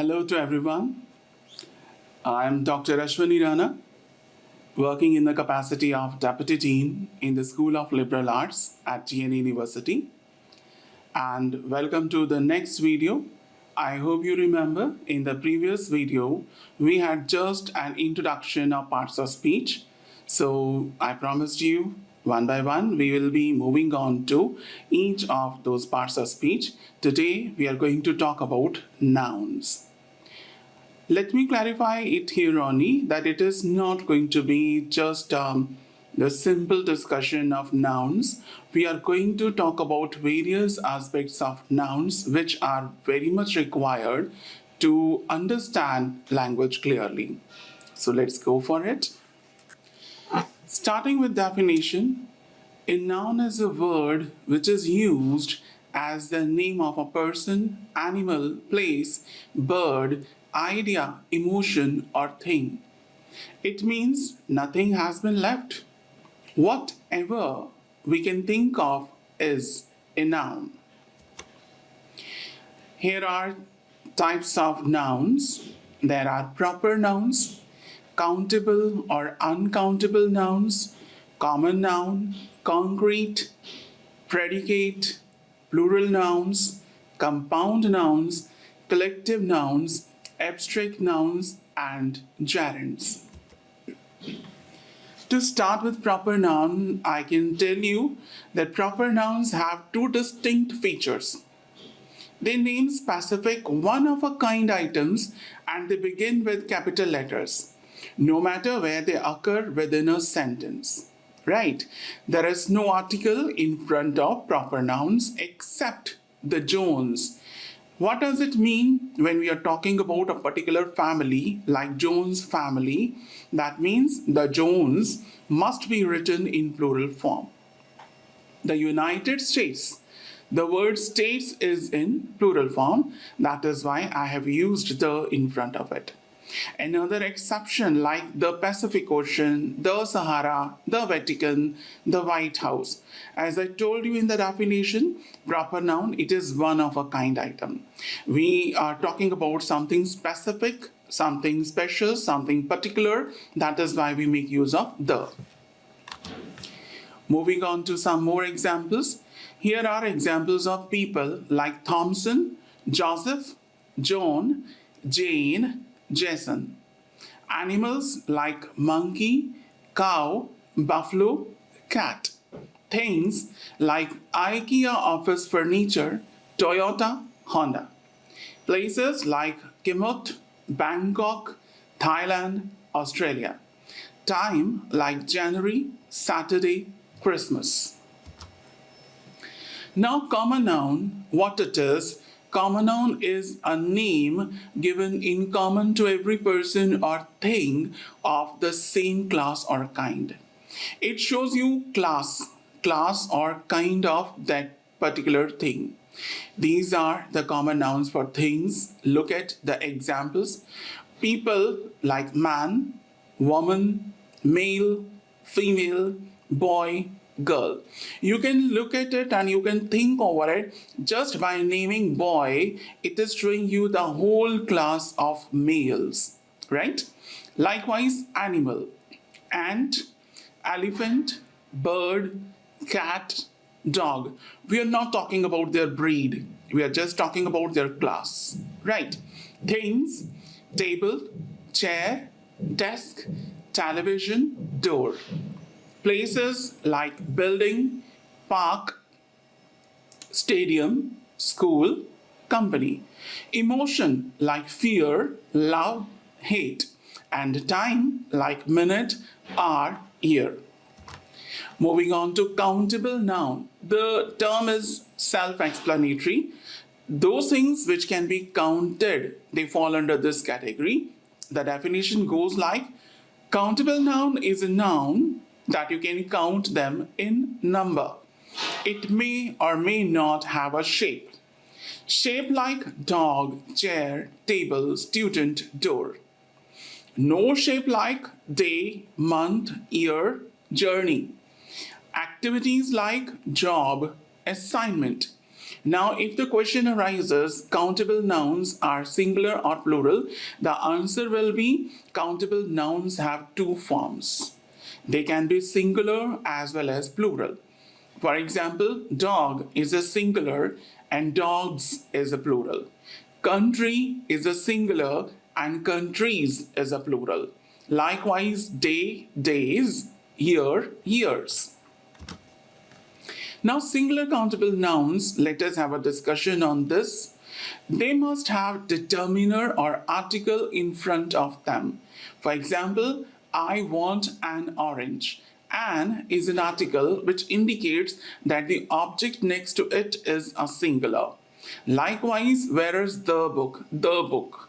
Hello to everyone. I am Dr. Ashwani Rana, working in the capacity of Deputy Dean in the School of Liberal Arts at GN University. And welcome to the next video. I hope you remember in the previous video, we had just an introduction of parts of speech. So I promised you one by one, we will be moving on to each of those parts of speech. Today, we are going to talk about nouns. Let me clarify it here only that it is not going to be just the simple discussion of nouns. We are going to talk about various aspects of nouns which are very much required to understand language clearly. So let's go for it. Starting with definition, a noun is a word which is used as the name of a person, animal, place, bird, idea, emotion, or thing. It means nothing has been left. Whatever we can think of is a noun. Here are types of nouns. There are proper nouns, countable or uncountable nouns, common noun, concrete, predicate, plural nouns, compound nouns, collective nouns, abstract nouns, and gerunds. To start with proper noun, I can tell you that proper nouns have two distinct features. They name specific one-of-a-kind items and they begin with capital letters, no matter where they occur within a sentence. Right? There is no article in front of proper nouns except the Jones. What does it mean when we are talking about a particular family like Jones family? That means the Jones must be written in plural form. The United States. The word states is in plural form. That is why I have used the in front of it. Another exception like the Pacific Ocean, the Sahara, the Vatican, the White House. As I told you in the definition, proper noun, it is one of a kind item. We are talking about something specific, something special, something particular. That is why we make use of the. Moving on to some more examples. Here are examples of people like Thompson, Joseph, John, Jane, Jason. Animals like monkey, cow, buffalo, cat. Things like IKEA office furniture, Toyota, Honda. Places like Kimut, Bangkok, Thailand, Australia. Time like January, Saturday, Christmas. Now common noun, what it is. Common noun is a name given in common to every person or thing of the same class or kind. It shows you class or kind of that particular thing. These are the common nouns for things. Look at the examples. People like man, woman, male, female, boy, girl. You can look at it and you can think over it. Just by naming boy, it is showing you the whole class of males, right? Likewise, animal, ant, elephant, bird, cat, dog. We are not talking about their breed. We are just talking about their class, right? Things, table, chair, desk, television, door. Places like building, park, stadium, school, company. Emotion like fear, love, hate. And time like minute, hour, year. Moving on to countable noun. The term is self-explanatory. Those things which can be counted, they fall under this category. The definition goes like, countable noun is a noun that you can count them in number. It may or may not have a shape. Shape like dog, chair, table, student, door. No shape like day, month, year, journey. Activities like job, assignment. Now, if the question arises, countable nouns are singular or plural, the answer will be countable nouns have two forms. They can be singular as well as plural. For example, dog is a singular and dogs is a plural. Country is a singular and countries is a plural. Likewise, day, days, year, years. Now, singular countable nouns, let us have a discussion on this. They must have determiner or article in front of them. For example, I want an orange. An is an article which indicates that the object next to it is a singular. Likewise, where is the book? The book.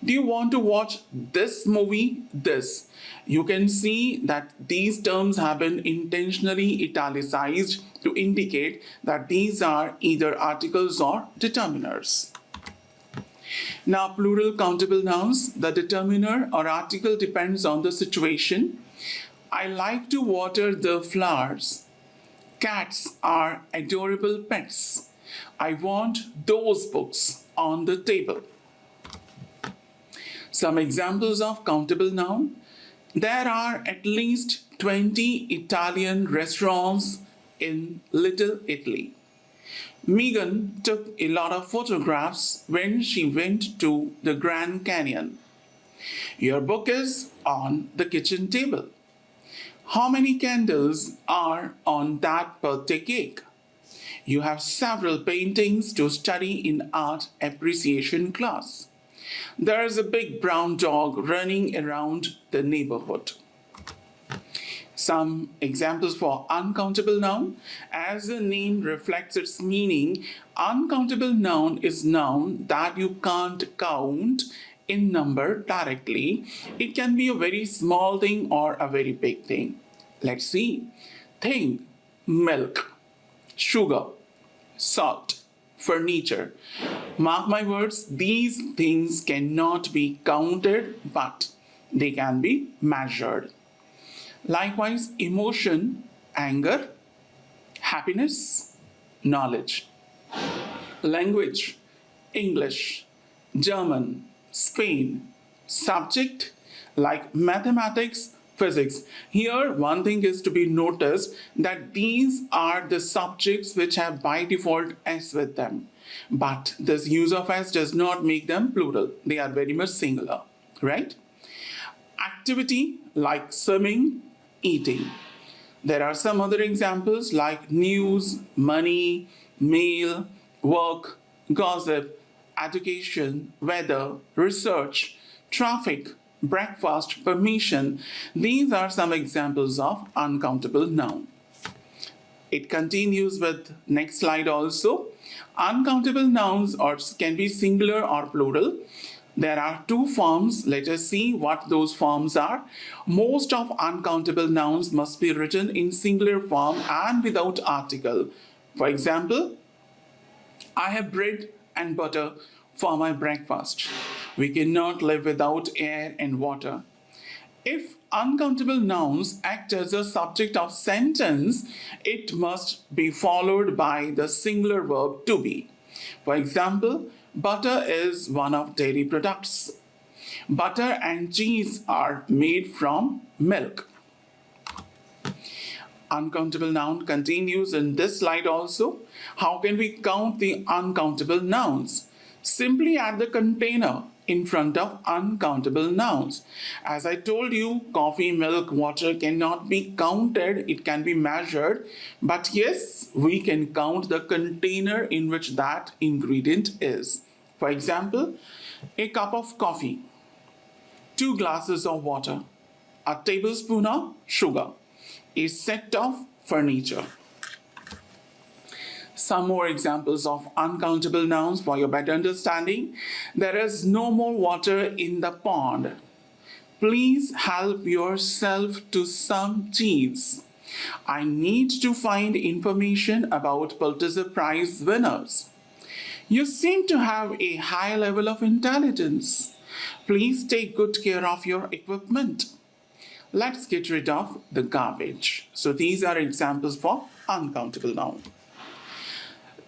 Do you want to watch this movie? This. You can see that these terms have been intentionally italicized to indicate that these are either articles or determiners. Now, plural countable nouns, the determiner or article depends on the situation. I like to water the flowers. Cats are adorable pets. I want those books on the table. Some examples of countable noun. There are at least 20 Italian restaurants in Little Italy. Megan took a lot of photographs when she went to the Grand Canyon. Your book is on the kitchen table. How many candles are on that birthday cake? You have several paintings to study in art appreciation class. There is a big brown dog running around the neighborhood. Some examples for uncountable noun. As the name reflects its meaning, uncountable noun is noun that you can't count in number directly. It can be a very small thing or a very big thing. Let's see. Thing, milk, sugar, salt, furniture. Mark my words, these things cannot be counted, but they can be measured. Likewise, emotion, anger, happiness, knowledge. Language, English, German, Spain. Subject, like mathematics, physics. Here, one thing is to be noticed that these are the subjects which have by default S with them. But this use of S does not make them plural. They are very much singular, right? Activity, like swimming, eating. There are some other examples like news, money, mail, work, gossip, education, weather, research, traffic, breakfast, permission. These are some examples of uncountable noun. It continues with next slide also. Uncountable nouns can be singular or plural. There are two forms. Let us see what those forms are. Most of uncountable nouns must be written in singular form and without article. For example, I have bread and butter for my breakfast. We cannot live without air and water. If uncountable nouns act as a subject of sentence, it must be followed by the singular verb to be. For example, butter is one of dairy products. Butter and cheese are made from milk. Uncountable noun continues in this slide also. How can we count the uncountable nouns? Simply add the container in front of uncountable nouns. As I told you, coffee, milk, water cannot be counted, it can be measured. But yes, we can count the container in which that ingredient is. For example, a cup of coffee, 2 glasses of water, a tablespoon of sugar, a set of furniture. Some more examples of uncountable nouns for your better understanding. There is no more water in the pond. Please help yourself to some cheese. I need to find information about Pulitzer Prize winners. You seem to have a high level of intelligence. Please take good care of your equipment. Let's get rid of the garbage. So these are examples for uncountable nouns.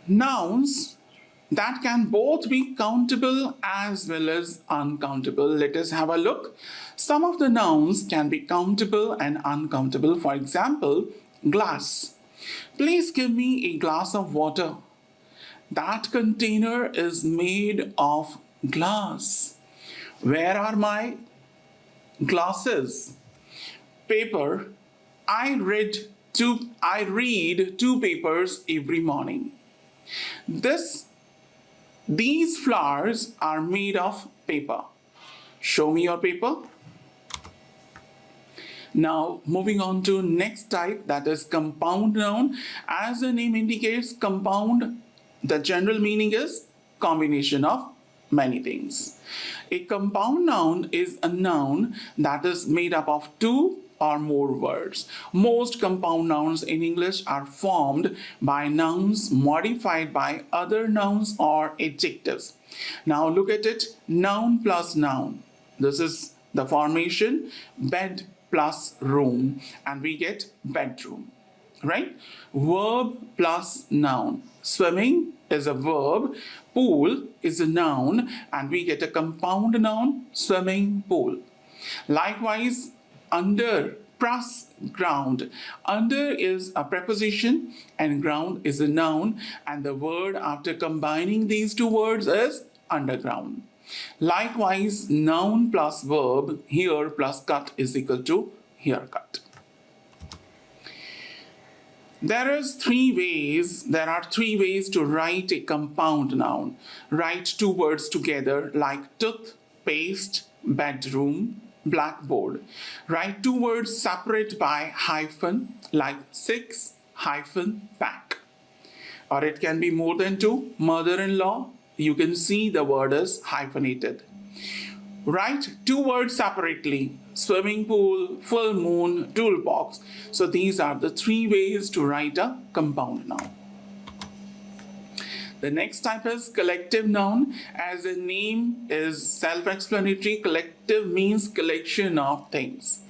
Nouns that can both be countable as well as uncountable. Let us have a look. Some of the nouns can be countable and uncountable. For example, glass. Please give me a glass of water. That container is made of glass. Where are my glasses? Paper. I read two papers every morning. These flowers are made of paper. Show me your paper. Now, moving on to next type, that is compound noun. As the name indicates, compound, the general meaning is combination of many things. A compound noun is a noun that is made up of two or more words. Most compound nouns in English are formed by nouns modified by other nouns or adjectives. Now look at it, noun plus noun. This is the formation bed plus room, and we get bedroom, right? Verb plus noun. Swimming is a verb, pool is a noun, and we get a compound noun, swimming pool. Likewise, under plus ground. Under is a preposition and ground is a noun, and the word after combining these two words is underground. Likewise, noun plus verb, here plus cut is equal to haircut. There are three ways to write a compound noun. Write two words together like tooth, paste, bedroom, blackboard. Write two words separate by hyphen like 6 hyphen pack. Or it can be more than two. Mother-in-law, you can see the word is hyphenated. Write two words separately, swimming pool, full moon, toolbox. So these are the three ways to write a compound noun. The next type is collective noun. As the name is self-explanatory, collective means collection of things.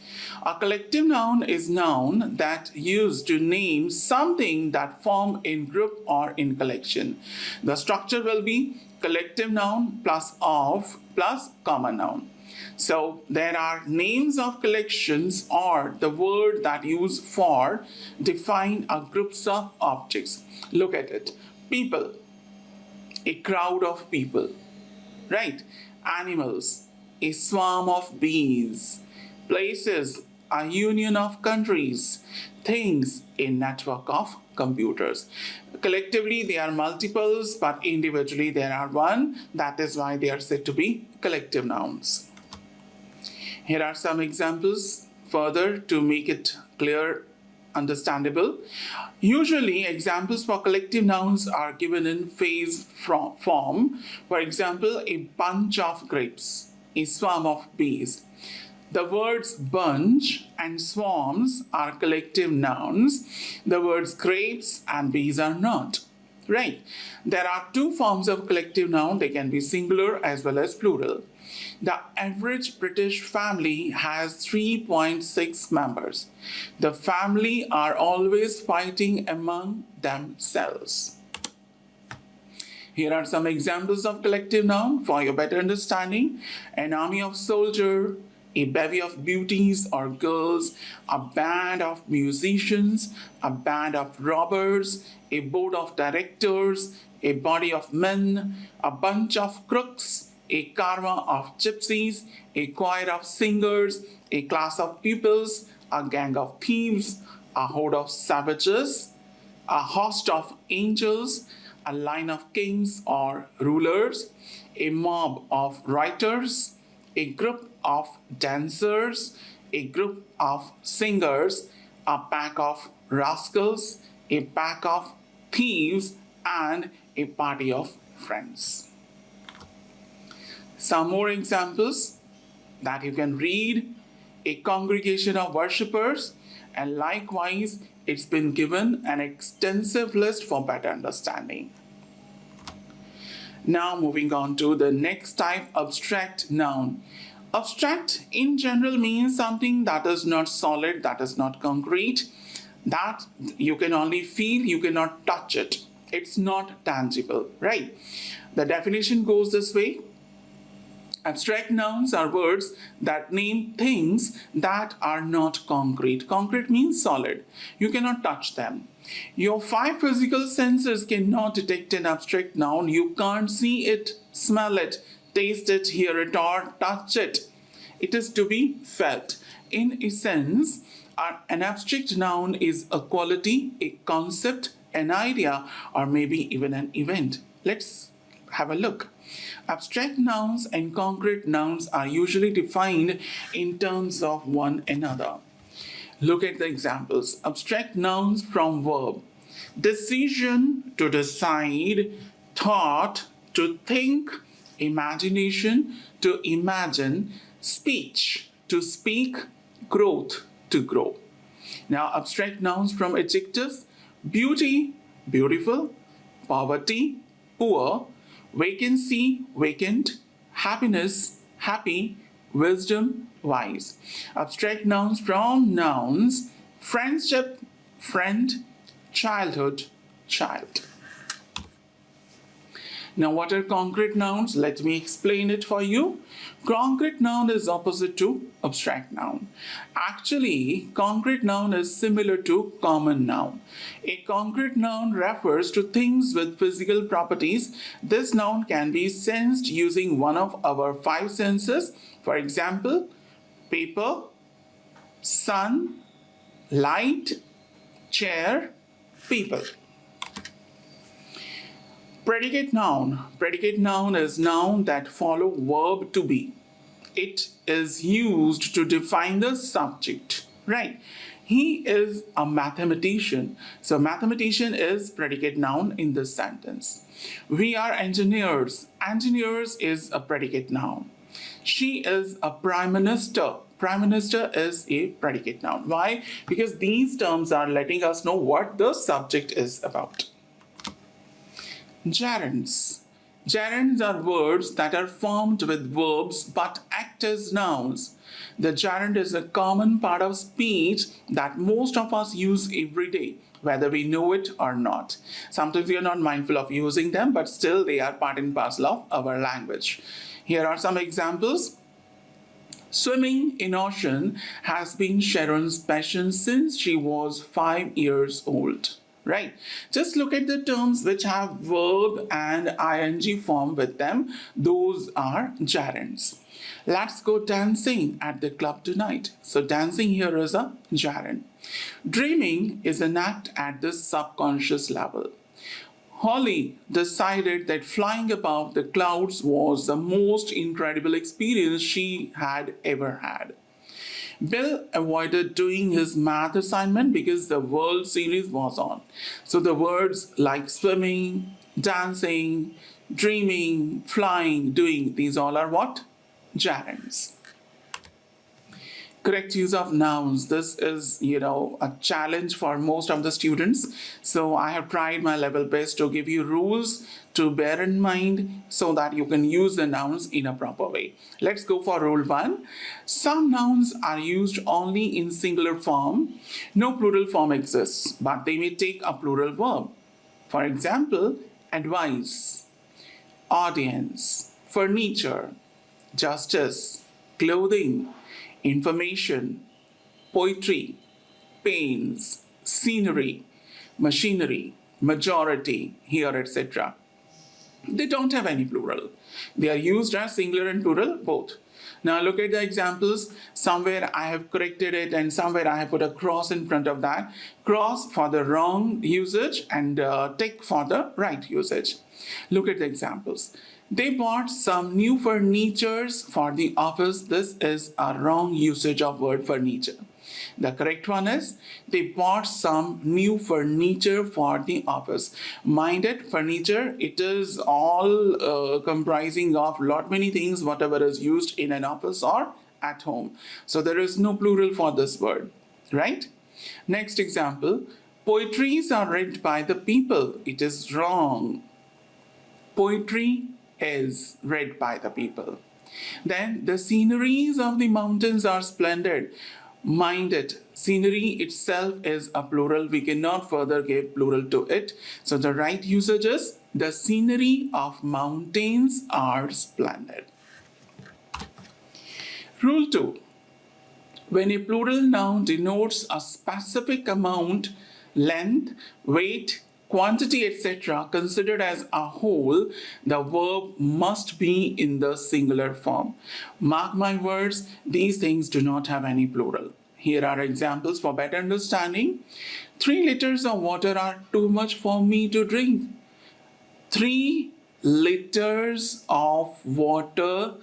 A collective noun is noun that used to name something that form in group or in collection. The structure will be collective noun plus of plus common noun. So there are names of collections or the word that used for define a groups of objects. Look at it. People, a crowd of people, right? Animals, a swarm of bees. Places, a union of countries. Things, a network of computers. Collectively, they are multiples, but individually, there are one. That is why they are said to be collective nouns. Here are some examples further to make it clear, understandable. Usually, examples for collective nouns are given in phrase form. For example, a bunch of grapes, a swarm of bees. The words bunch and swarms are collective nouns. The words grapes and bees are not. Right? There are two forms of collective noun. They can be singular as well as plural. The average British family has 3.6 members. The family are always fighting among themselves. Here are some examples of collective noun for your better understanding. An army of soldiers, a bevy of beauties or girls, a band of musicians, a band of robbers, a board of directors, a body of men, a bunch of crooks, a karma of gypsies, a choir of singers, a class of pupils, a gang of thieves, a horde of savages, a host of angels, a line of kings or rulers, a mob of writers, a group of dancers, a group of singers, a pack of rascals, a pack of thieves, and a party of friends. Some more examples that you can read. A congregation of worshippers, and likewise it's been given an extensive list for better understanding. Now moving on to the next type, abstract noun. Abstract in general means something that is not solid, that is not concrete, that you can only feel, you cannot touch it. It's not tangible, right? The definition goes this way. Abstract nouns are words that name things that are not concrete. Concrete means solid. You cannot touch them. Your five physical senses cannot detect an abstract noun. You can't see it, smell it, taste it, hear it, or touch it. It is to be felt. In essence, an abstract noun is a quality, a concept, an idea, or maybe even an event. Let's have a look. Abstract nouns and concrete nouns are usually defined in terms of one another. Look at the examples. Abstract nouns from verb. Decision, to decide, thought, to think, imagination, to imagine, speech, to speak, growth, to grow. Now, abstract nouns from adjectives. Beauty, beautiful, poverty, poor, vacancy, vacant, happiness, happy, wisdom, wise. Abstract nouns from nouns. Friendship, friend, childhood, child. Now, what are concrete nouns? Let me explain it for you. Concrete noun is opposite to abstract noun. Actually, concrete noun is similar to common noun. A concrete noun refers to things with physical properties. This noun can be sensed using one of our five senses. For example, paper, sun, light, chair, people. Predicate noun. Predicate noun is noun that follow verb to be. It is used to define the subject, right? He is a mathematician. So mathematician is predicate noun in this sentence. We are engineers. Engineers is a predicate noun. She is a prime minister. Prime minister is a predicate noun. Why? Because these terms are letting us know what the subject is about. Gerunds. Gerunds are words that are formed with verbs but act as nouns. The gerund is a common part of speech that most of us use every day, whether we know it or not. Sometimes we are not mindful of using them, but still they are part and parcel of our language. Here are some examples. Swimming in ocean has been Sharon's passion since she was 5 years old. Right? Just look at the terms which have verb and ing form with them. Those are gerunds. Let's go dancing at the club tonight. So dancing here is a gerund. Dreaming is an act at the subconscious level. Holly decided that flying above the clouds was the most incredible experience she had ever had. Bill avoided doing his math assignment because the World Series was on. So the words like swimming, dancing, dreaming, flying, doing, these all are what? Gerunds. Correct use of nouns. This is, a challenge for most of the students. So I have tried my level best to give you rules to bear in mind so that you can use the nouns in a proper way. Let's go for rule 1. Some nouns are used only in singular form. No plural form exists, but they may take a plural verb. For example, advice, audience, furniture, justice, clothing, information, poetry, pains, scenery, machinery, majority, here, etc. They don't have any plural. They are used as singular and plural both. Now look at the examples. Somewhere I have corrected it and somewhere I have put a cross in front of that. Cross for the wrong usage and tick for the right usage. Look at the examples. They bought some new furnitures for the office. This is a wrong usage of word furniture. The correct one is they bought some new furniture for the office. Mind it, furniture, it is all comprising of lot many things, whatever is used in an office or at home. So there is no plural for this word, right? Next example, poetries are read by the people. It is wrong. Poetry is read by the people. Then the sceneries of the mountains are splendid. Mind it, scenery itself is a plural. We cannot further give plural to it. So the right usage is the scenery of mountains are splendid. Rule 2. When a plural noun denotes a specific amount, length, weight, quantity, etc., considered as a whole, the verb must be in the singular form. Mark my words, these things do not have any plural. Here are examples for better understanding. 3 liters of water are too much for me to drink. 3 liters of water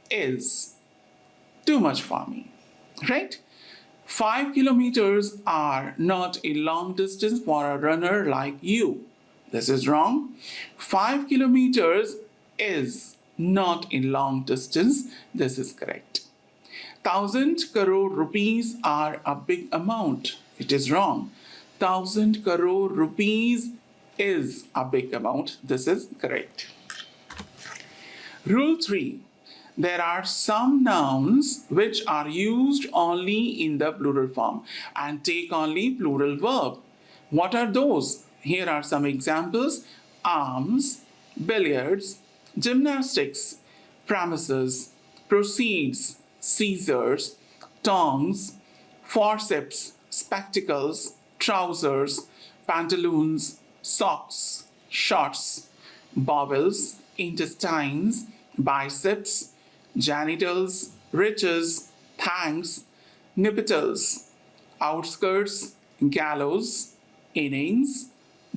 is too much for me. Right? 5 kilometers are not a long distance for a runner like you. This is wrong. 5 kilometers is not a long distance. This is correct. 1,000 crore rupees are a big amount. It is wrong. 1,000 crore rupees is a big amount. This is correct. Rule 3. There are some nouns which are used only in the plural form and take only plural verb. What are those? Here are some examples. Arms, billiards, gymnastics, premises, proceeds, scissors, tongs, forceps, spectacles, trousers, pantaloons, socks, shorts, bowels, intestines, biceps, genitals, riches, thanks, nipitals, outskirts, gallows, innings,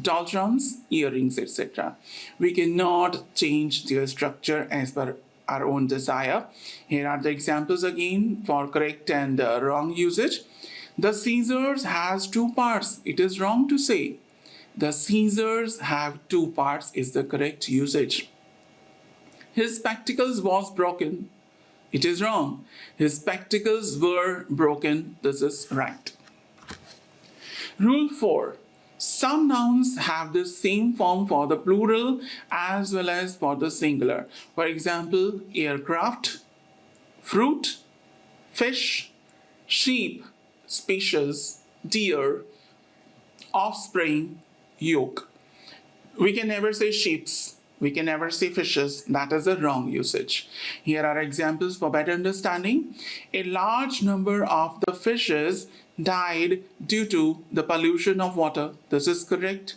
doldrums, earrings, etc. We cannot change their structure as per our own desire. Here are the examples again for correct and wrong usage. The scissors has 2 parts. It is wrong to say. The scissors have 2 parts is the correct usage. His spectacles was broken. It is wrong. His spectacles were broken. This is right. Rule 4. Some nouns have the same form for the plural as well as for the singular. For example, aircraft, fruit, fish, sheep, species, deer, offspring, yolk. We can never say sheeps. We can never say fishes. That is a wrong usage. Here are examples for better understanding. A large number of the fishes died due to the pollution of water. This is correct.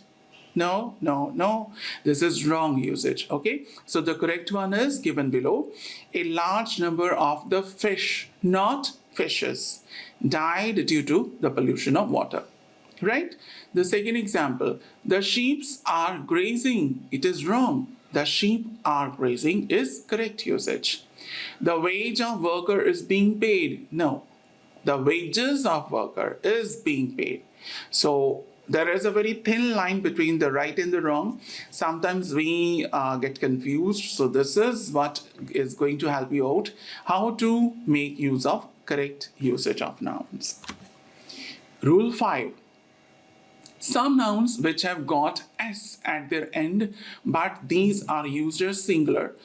No, no, no. This is wrong usage. Okay. So the correct one is given below. A large number of the fish, not fishes, died due to the pollution of water. Right? The second example, the sheep are grazing. It is wrong. The sheep are grazing is correct usage. The wage of worker is being paid. No. The wages of worker is being paid. So there is a very thin line between the right and the wrong. Sometimes we get confused. So this is what is going to help you out. How to make use of correct usage of nouns. Rule 5. Some nouns which have got s at their end, but these are used as singular.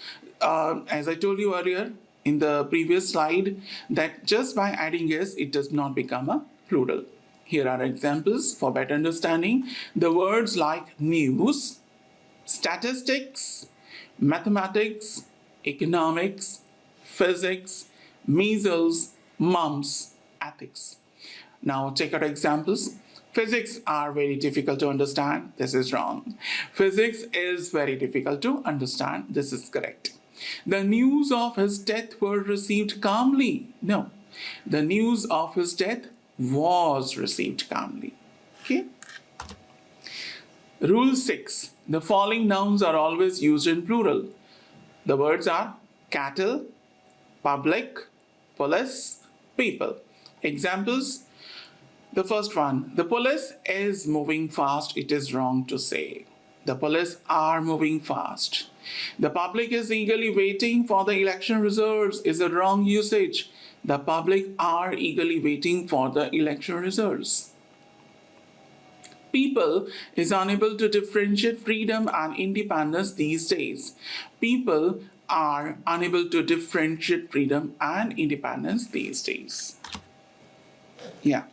As I told you earlier in the previous slide, that just by adding s, it does not become a plural. Here are examples for better understanding. The words like news, statistics, mathematics, economics, physics, measles, mumps, ethics. Now check out examples. Physics are very difficult to understand. This is wrong. Physics is very difficult to understand. This is correct. The news of his death were received calmly. No. The news of his death was received calmly. Okay. Rule 6. The following nouns are always used in plural. The words are cattle, public, police, people. Examples. The first one, the police is moving fast. It is wrong to say. The police are moving fast. The public is eagerly waiting for the election results is a wrong usage. The public are eagerly waiting for the election results. People is unable to differentiate freedom and independence these days. People are unable to differentiate freedom and independence these days. Yeah.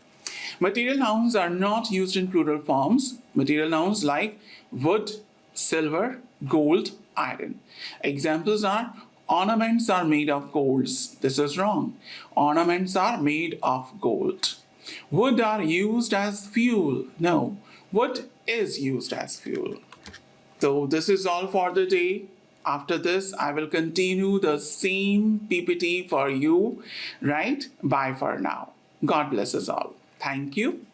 Material nouns are not used in plural forms. Material nouns like wood, silver, gold, iron. Examples are ornaments are made of golds. This is wrong. Ornaments are made of gold. Wood are used as fuel. No, wood is used as fuel. So this is all for the day. After this, I will continue the same PPT for you, right? Bye for now. God bless us all. Thank you.